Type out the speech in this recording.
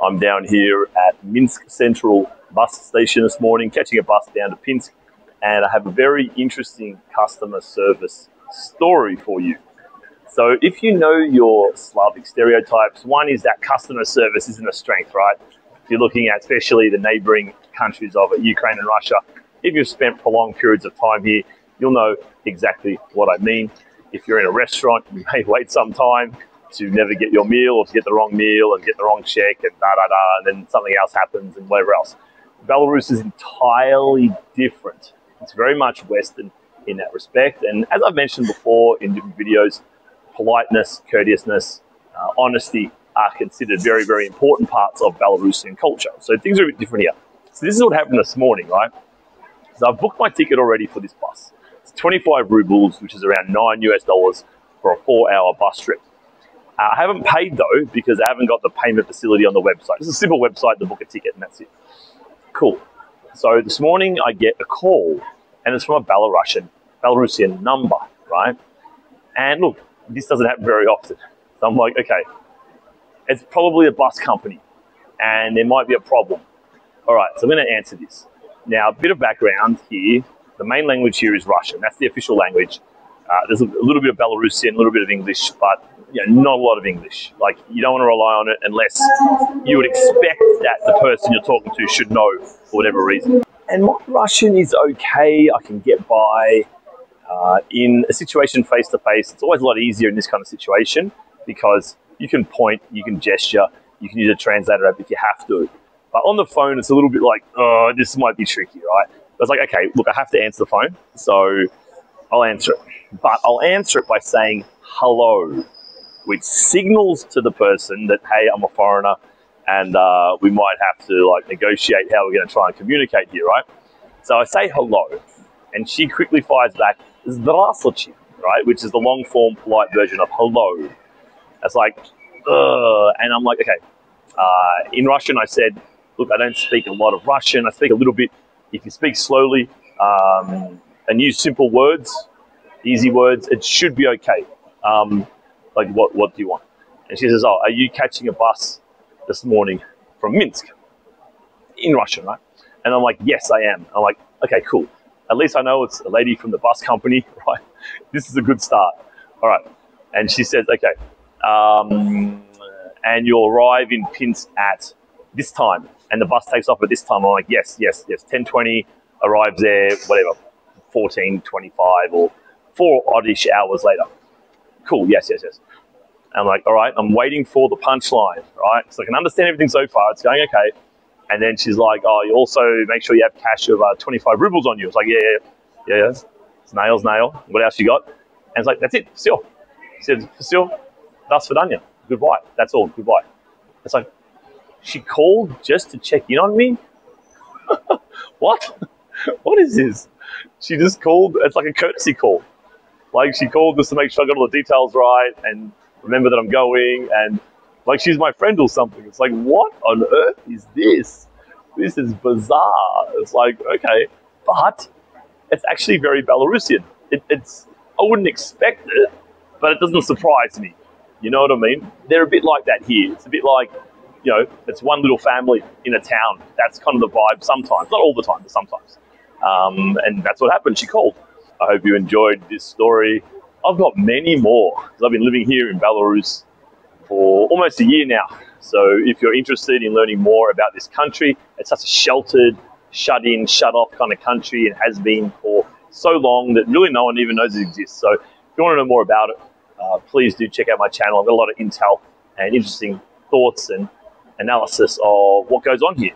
I'm down here at Minsk Central bus station this morning, catching a bus down to Pinsk, and I have a very interesting customer service story for you. So if you know your Slavic stereotypes, one is that customer service isn't a strength, right? If you're looking at especially the neighboring countries of Ukraine and Russia, if you've spent prolonged periods of time here, you'll know exactly what I mean. If you're in a restaurant, you may wait some time to never get your meal or to get the wrong meal and get the wrong check and and then something else happens and whatever else. Belarus is entirely different. It's very much Western in that respect. And as I've mentioned before in different videos, politeness, courteousness, honesty are considered very, very important parts of Belarusian culture. So things are a bit different here. So this is what happened this morning, right? So I've booked my ticket already for this bus. It's 25 rubles, which is around $9 US for a 4-hour bus trip. I haven't paid though, because I haven't got the payment facility on the website. It's a simple website to book a ticket and that's it. Cool. So this morning I get a call and it's from a Belarusian number, right? And look, this doesn't happen very often. So I'm like, okay, it's probably a bus company and there might be a problem. All right, so I'm going to answer this. Now, a bit of background here. The main language here is Russian. That's the official language. There's a little bit of Belarusian, a little bit of English, but not a lot of English. Like, you don't want to rely on it unless you would expect that the person you're talking to should know for whatever reason. And my Russian is okay. I can get by. In a situation face-to-face, it's always a lot easier in this kind of situation because you can point, you can gesture, you can use a translator app if you have to. But on the phone, it's a little bit like, oh, this might be tricky, right? But it's like, okay, look, I have to answer the phone, so I'll answer it. But I'll answer it by saying hello, which signals to the person that, hey, I'm a foreigner and we might have to like negotiate how we're going to try and communicate here, right? So I say hello, and she quickly fires back, Здравствуйте, right? Which is the long form polite version of hello. It's like, and I'm like, okay. In Russian, I said, look, I don't speak a lot of Russian. I speak a little bit. If you speak slowly and use simple words, easy words, it should be okay. Like, what do you want? And she says, oh, are you catching a bus this morning from Minsk? In Russian, right? And I'm like, yes, I am. I'm like, okay, cool. At least I know it's a lady from the bus company, right? This is a good start. All right. And she says, okay, and you'll arrive in Pinsk at this time. And the bus takes off at this time. I'm like, yes. 10:20, arrives there, whatever, 14:25 or 4 oddish hours later. Cool, yes. And I'm like, all right, I'm waiting for the punchline, right? So I can understand everything so far. It's going okay. And then she's like, oh, you also make sure you have cash of 25 rubles on you. It's like, yeah. It's nail. What else you got? And it's like, that's it, все. She said, все, до свидания. Goodbye. That's all, goodbye. It's like, she called just to check in on me? What? What is this? She just called, it's like a courtesy call. Like, she called just to make sure I got all the details right and remember that I'm going, and like she's my friend or something. It's like, what on earth is this? This is bizarre. It's like, okay, but it's actually very Belarusian. It's I wouldn't expect it, but it doesn't surprise me. You know what I mean? They're a bit like that here. It's a bit like, it's one little family in a town. That's kind of the vibe sometimes. Not all the time, but sometimes. And that's what happened. She called. I hope you enjoyed this story. I've got many more because I've been living here in Belarus for almost a year now. So if you're interested in learning more about this country, it's such a sheltered, shut-in, shut-off kind of country. It has been for so long that really no one even knows it exists. So if you want to know more about it, please do check out my channel. I've got a lot of intel and interesting thoughts and analysis of what goes on here.